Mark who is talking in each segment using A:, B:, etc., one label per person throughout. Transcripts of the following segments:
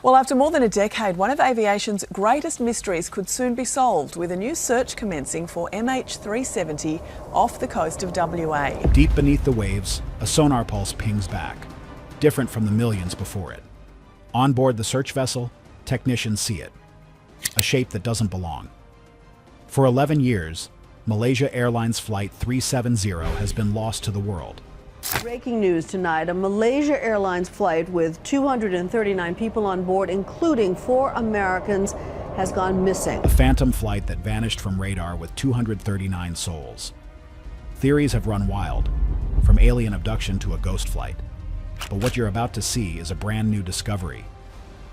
A: Well, after more than a decade, one of aviation's greatest mysteries could soon be solved with a new search commencing for MH370 off the coast of WA.
B: Deep beneath the waves, a sonar pulse pings back, different from the millions before it. On board the search vessel, technicians see it, a shape that doesn't belong. For 11 years, Malaysia Airlines Flight 370 has been lost to the world.
C: Breaking news tonight, a Malaysia Airlines flight with 239 people on board, including 4 Americans, has gone missing.
B: A phantom flight that vanished from radar with 239 souls. Theories have run wild, from alien abduction to a ghost flight. But what you're about to see is a brand new discovery.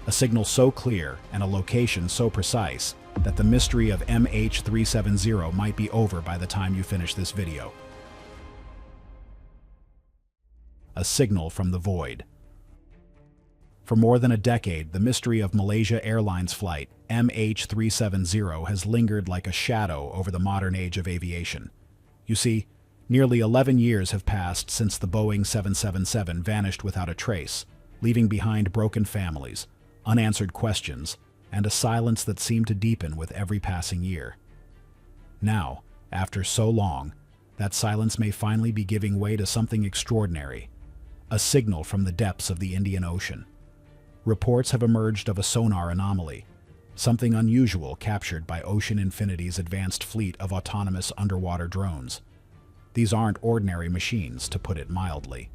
B: A signal so clear and a location so precise that the mystery of MH370 might be over by the time you finish this video. A signal from the void. For more than a decade, the mystery of Malaysia Airlines Flight MH370 has lingered like a shadow over the modern age of aviation. You see, nearly 11 years have passed since the Boeing 777 vanished without a trace, leaving behind broken families, unanswered questions, and a silence that seemed to deepen with every passing year. Now, after so long, that silence may finally be giving way to something extraordinary. A signal from the depths of the Indian Ocean. Reports have emerged of a sonar anomaly, something unusual captured by Ocean Infinity's advanced fleet of autonomous underwater drones. These aren't ordinary machines, to put it mildly.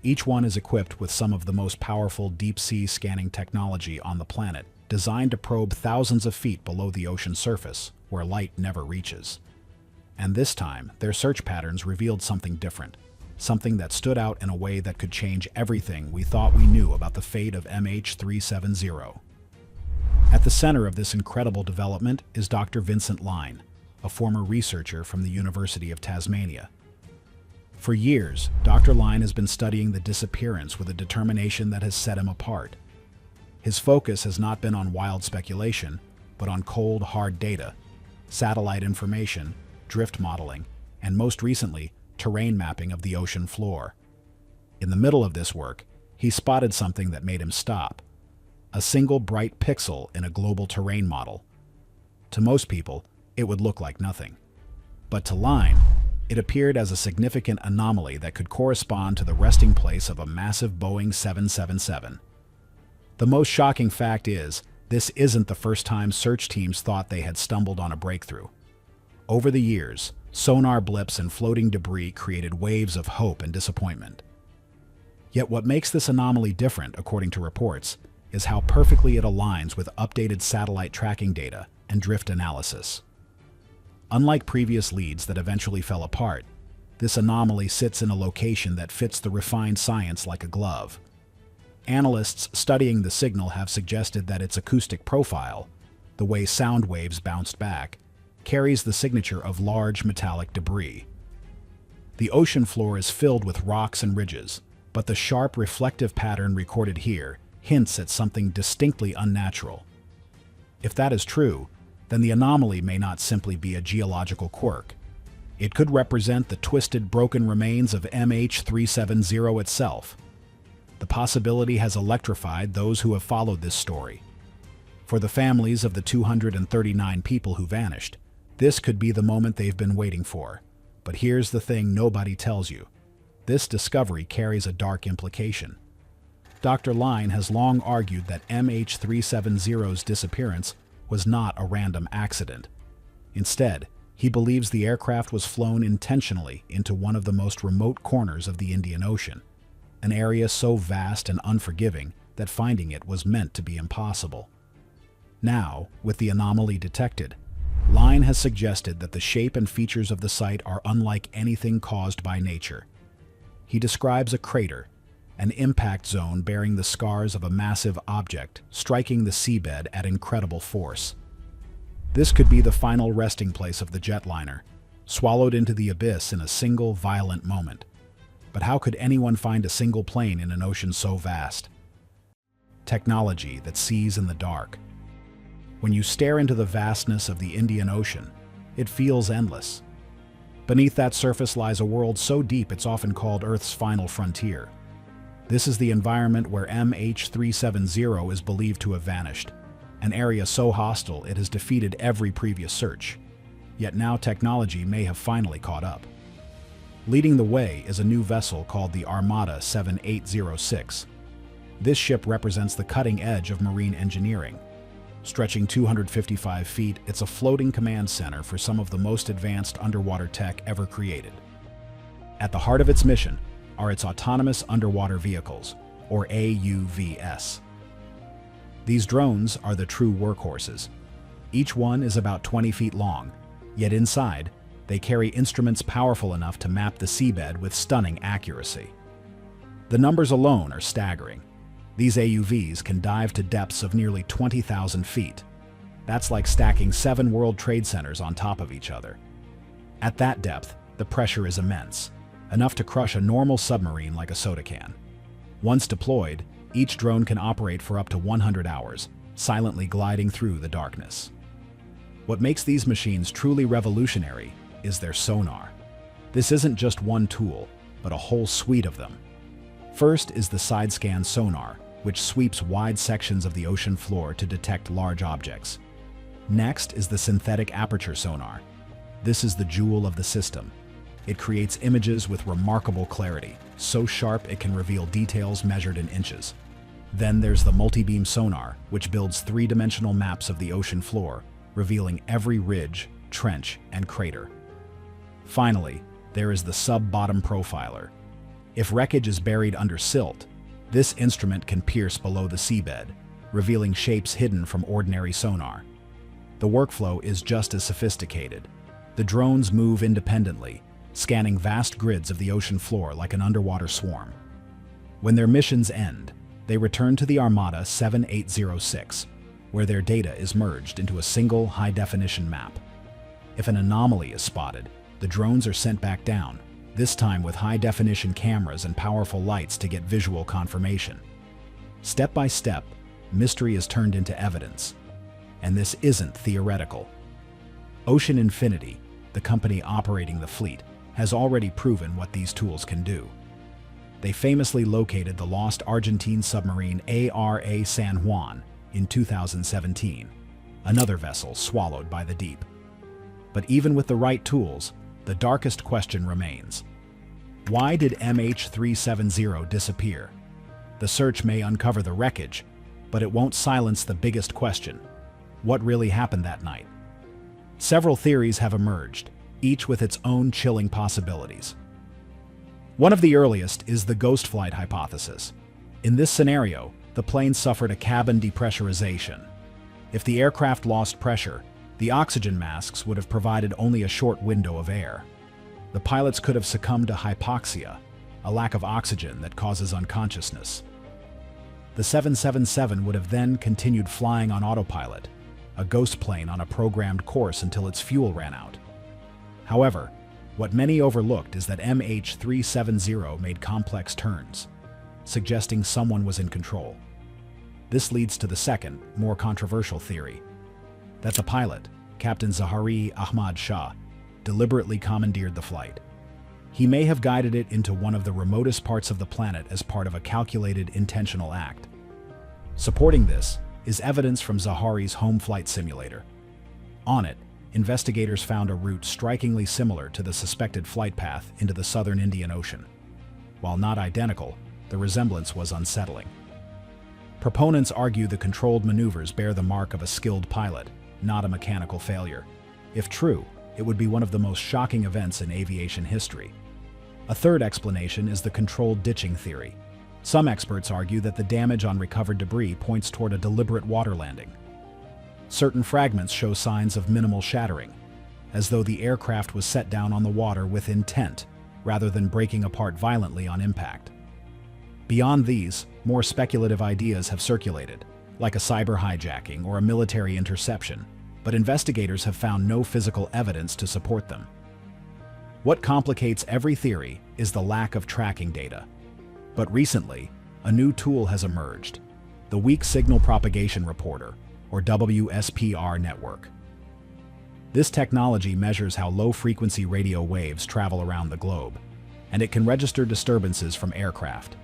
B: Each one is equipped with some of the most powerful deep-sea scanning technology on the planet, designed to probe thousands of feet below the ocean surface, where light never reaches. And this time, their search patterns revealed something different. Something that stood out in a way that could change everything we thought we knew about the fate of MH370. At the center of this incredible development is Dr. Vincent Line, a former researcher from the University of Tasmania. For years, Dr. Line has been studying the disappearance with a determination that has set him apart. His focus has not been on wild speculation, but on cold, hard data, satellite information, drift modeling, and most recently, terrain mapping of the ocean floor. In the middle of this work, he spotted something that made him stop. A single bright pixel in a global terrain model. To most people, it would look like nothing. But to Line, it appeared as a significant anomaly that could correspond to the resting place of a massive Boeing 777. The most shocking fact is, this isn't the first time search teams thought they had stumbled on a breakthrough. Over the years, sonar blips and floating debris created waves of hope and disappointment. Yet what makes this anomaly different, according to reports, is how perfectly it aligns with updated satellite tracking data and drift analysis. Unlike previous leads that eventually fell apart, this anomaly sits in a location that fits the refined science like a glove. Analysts studying the signal have suggested that its acoustic profile, the way sound waves bounced back, carries the signature of large metallic debris. The ocean floor is filled with rocks and ridges, but the sharp reflective pattern recorded here hints at something distinctly unnatural. If that is true, then the anomaly may not simply be a geological quirk. It could represent the twisted, broken remains of MH370 itself. The possibility has electrified those who have followed this story. For the families of the 239 people who vanished, this could be the moment they've been waiting for. But here's the thing nobody tells you. This discovery carries a dark implication. Dr. Line has long argued that MH370's disappearance was not a random accident. Instead, he believes the aircraft was flown intentionally into one of the most remote corners of the Indian Ocean, an area so vast and unforgiving that finding it was meant to be impossible. Now, with the anomaly detected, Line has suggested that the shape and features of the site are unlike anything caused by nature. He describes a crater, an impact zone bearing the scars of a massive object striking the seabed at incredible force. This could be the final resting place of the jetliner, swallowed into the abyss in a single violent moment. But how could anyone find a single plane in an ocean so vast? Technology that sees in the dark. When you stare into the vastness of the Indian Ocean, it feels endless. Beneath that surface lies a world so deep it's often called Earth's final frontier. This is the environment where MH370 is believed to have vanished, an area so hostile it has defeated every previous search. Yet now technology may have finally caught up. Leading the way is a new vessel called the Armada 7806. This ship represents the cutting edge of marine engineering. Stretching 255 feet, it's a floating command center for some of the most advanced underwater tech ever created. At the heart of its mission are its autonomous underwater vehicles, or AUVs. These drones are the true workhorses. Each one is about 20 feet long, yet inside, they carry instruments powerful enough to map the seabed with stunning accuracy. The numbers alone are staggering. These AUVs can dive to depths of nearly 20,000 feet. That's like stacking 7 World Trade Centers on top of each other. At that depth, the pressure is immense, enough to crush a normal submarine like a soda can. Once deployed, each drone can operate for up to 100 hours, silently gliding through the darkness. What makes these machines truly revolutionary is their sonar. This isn't just one tool, but a whole suite of them. First is the side-scan sonar, which sweeps wide sections of the ocean floor to detect large objects. Next is the synthetic aperture sonar. This is the jewel of the system. It creates images with remarkable clarity, so sharp it can reveal details measured in inches. Then there's the multi-beam sonar, which builds 3-dimensional maps of the ocean floor, revealing every ridge, trench, and crater. Finally, there is the sub-bottom profiler. If wreckage is buried under silt, this instrument can pierce below the seabed, revealing shapes hidden from ordinary sonar. The workflow is just as sophisticated. The drones move independently, scanning vast grids of the ocean floor like an underwater swarm. When their missions end, they return to the Armada 7806, where their data is merged into a single high-definition map. If an anomaly is spotted, the drones are sent back down, this time with high-definition cameras and powerful lights to get visual confirmation. Step by step, mystery is turned into evidence. And this isn't theoretical. Ocean Infinity, the company operating the fleet, has already proven what these tools can do. They famously located the lost Argentine submarine ARA San Juan in 2017, another vessel swallowed by the deep. But even with the right tools, the darkest question remains. Why did MH370 disappear? The search may uncover the wreckage, but it won't silence the biggest question. What really happened that night? Several theories have emerged, each with its own chilling possibilities. One of the earliest is the ghost flight hypothesis. In this scenario, the plane suffered a cabin depressurization. If the aircraft lost pressure, the oxygen masks would have provided only a short window of air. The pilots could have succumbed to hypoxia, a lack of oxygen that causes unconsciousness. The 777 would have then continued flying on autopilot, a ghost plane on a programmed course until its fuel ran out. However, what many overlooked is that MH370 made complex turns, suggesting someone was in control. This leads to the second, more controversial theory, that the pilot, Captain Zahari Ahmad Shah, deliberately commandeered the flight. He may have guided it into one of the remotest parts of the planet as part of a calculated, intentional act. Supporting this is evidence from Zahari's home flight simulator. On it, investigators found a route strikingly similar to the suspected flight path into the southern Indian Ocean. While not identical, the resemblance was unsettling. Proponents argue the controlled maneuvers bear the mark of a skilled pilot, not a mechanical failure. If true, it would be one of the most shocking events in aviation history. A third explanation is the controlled ditching theory. Some experts argue that the damage on recovered debris points toward a deliberate water landing. Certain fragments show signs of minimal shattering, as though the aircraft was set down on the water with intent, rather than breaking apart violently on impact. Beyond these, more speculative ideas have circulated, like a cyber hijacking or a military interception, but investigators have found no physical evidence to support them. What complicates every theory is the lack of tracking data. But recently, a new tool has emerged, the Weak Signal Propagation Reporter, or WSPR network. This technology measures how low-frequency radio waves travel around the globe, and it can register disturbances from aircraft.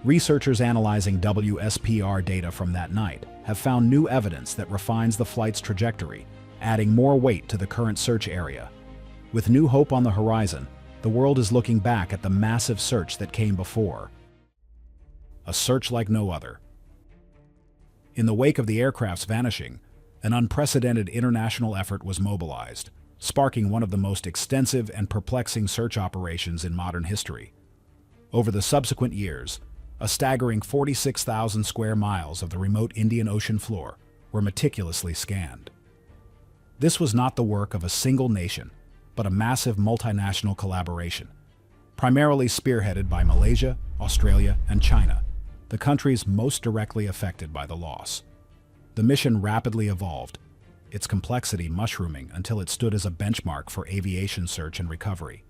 B: Researchers analyzing WSPR data from that night have found new evidence that refines the flight's trajectory, adding more weight to the current search area. With new hope on the horizon, the world is looking back at the massive search that came before. A search like no other. In the wake of the aircraft's vanishing, an unprecedented international effort was mobilized, sparking one of the most extensive and perplexing search operations in modern history. Over the subsequent years, a staggering 46,000 square miles of the remote Indian Ocean floor were meticulously scanned. This was not the work of a single nation, but a massive multinational collaboration, primarily spearheaded by Malaysia, Australia, and China, the countries most directly affected by the loss. The mission rapidly evolved, its complexity mushrooming until it stood as a benchmark for aviation search and recovery.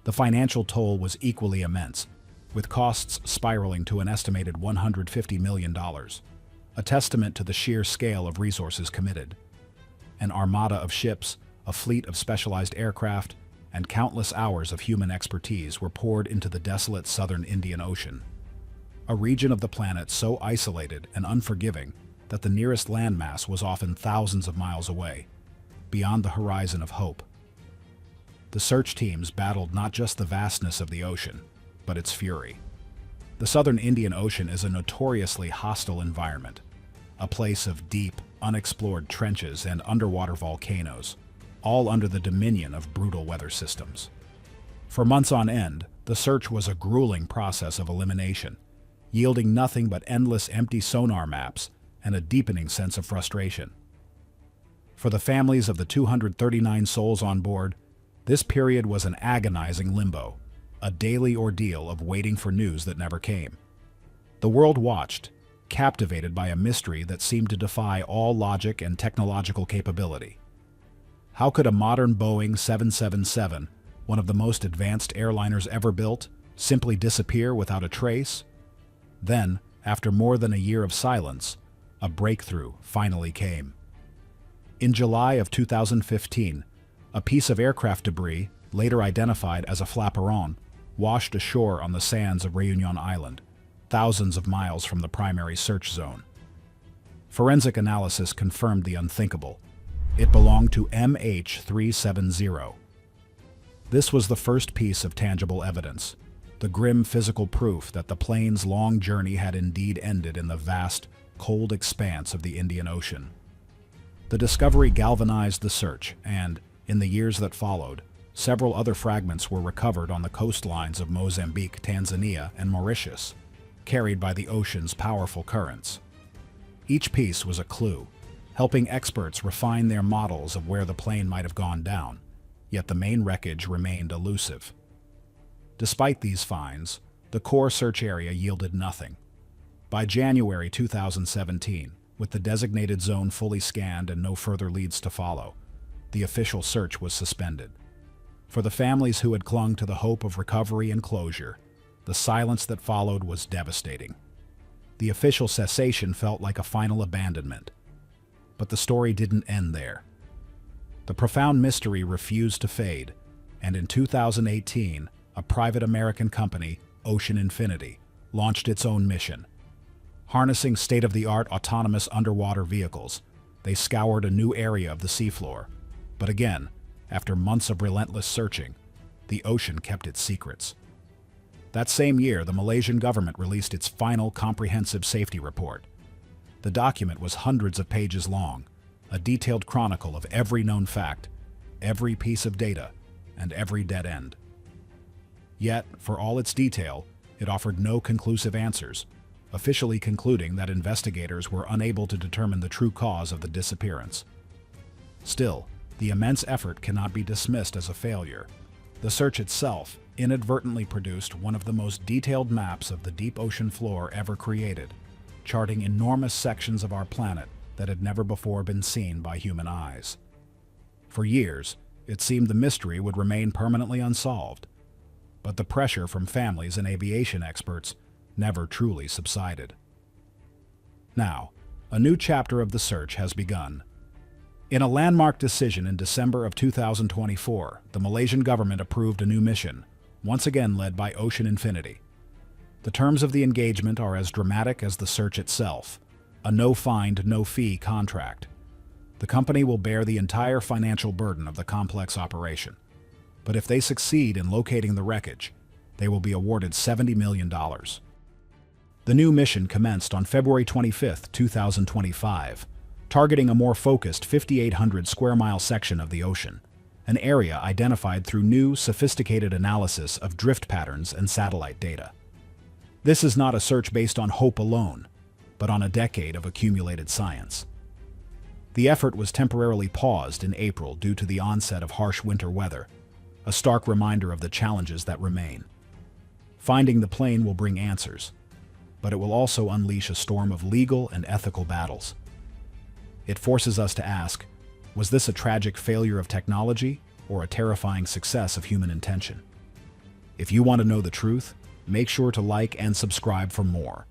B: The financial toll was equally immense, with costs spiraling to an estimated $150 million, a testament to the sheer scale of resources committed. An armada of ships, a fleet of specialized aircraft, and countless hours of human expertise were poured into the desolate southern Indian Ocean, a region of the planet so isolated and unforgiving that the nearest landmass was often thousands of miles away, beyond the horizon of hope. The search teams battled not just the vastness of the ocean, but its fury. The southern Indian Ocean is a notoriously hostile environment, a place of deep, unexplored trenches and underwater volcanoes, all under the dominion of brutal weather systems. For months on end, the search was a grueling process of elimination, yielding nothing but endless empty sonar maps and a deepening sense of frustration. For the families of the 239 souls on board, this period was an agonizing limbo, a daily ordeal of waiting for news that never came. The world watched, captivated by a mystery that seemed to defy all logic and technological capability. How could a modern Boeing 777, one of the most advanced airliners ever built, simply disappear without a trace? Then, after more than a year of silence, a breakthrough finally came. In July of 2015, a piece of aircraft debris, later identified as a flaperon, washed ashore on the sands of Réunion Island, thousands of miles from the primary search zone. Forensic analysis confirmed the unthinkable. It belonged to MH370. This was the first piece of tangible evidence, the grim physical proof that the plane's long journey had indeed ended in the vast, cold expanse of the Indian Ocean. The discovery galvanized the search, and, in the years that followed, several other fragments were recovered on the coastlines of Mozambique, Tanzania, and Mauritius, carried by the ocean's powerful currents. Each piece was a clue, helping experts refine their models of where the plane might have gone down, yet the main wreckage remained elusive. Despite these finds, the core search area yielded nothing. By January 2017, with the designated zone fully scanned and no further leads to follow, the official search was suspended. For the families who had clung to the hope of recovery and closure, the silence that followed was devastating. The official cessation felt like a final abandonment. But the story didn't end there. The profound mystery refused to fade, and in 2018, a private American company, Ocean Infinity, launched its own mission. Harnessing state-of-the-art autonomous underwater vehicles, they scoured a new area of the seafloor. But again, after months of relentless searching, the ocean kept its secrets. That same year, the Malaysian government released its final comprehensive safety report. The document was hundreds of pages long, a detailed chronicle of every known fact, every piece of data, and every dead end. Yet, for all its detail, it offered no conclusive answers, officially concluding that investigators were unable to determine the true cause of the disappearance. Still, the immense effort cannot be dismissed as a failure. The search itself inadvertently produced one of the most detailed maps of the deep ocean floor ever created, charting enormous sections of our planet that had never before been seen by human eyes. For years, it seemed the mystery would remain permanently unsolved, but the pressure from families and aviation experts never truly subsided. Now, a new chapter of the search has begun. In a landmark decision in December of 2024, the Malaysian government approved a new mission, once again led by Ocean Infinity. The terms of the engagement are as dramatic as the search itself, a no-find, no-fee contract. The company will bear the entire financial burden of the complex operation. But if they succeed in locating the wreckage, they will be awarded $70 million. The new mission commenced on February 25, 2025, targeting a more focused 5,800 square mile section of the ocean, an area identified through new, sophisticated analysis of drift patterns and satellite data. This is not a search based on hope alone, but on a decade of accumulated science. The effort was temporarily paused in April due to the onset of harsh winter weather, a stark reminder of the challenges that remain. Finding the plane will bring answers, but it will also unleash a storm of legal and ethical battles. It forces us to ask, was this a tragic failure of technology or a terrifying success of human intention? If you want to know the truth, make sure to like and subscribe for more.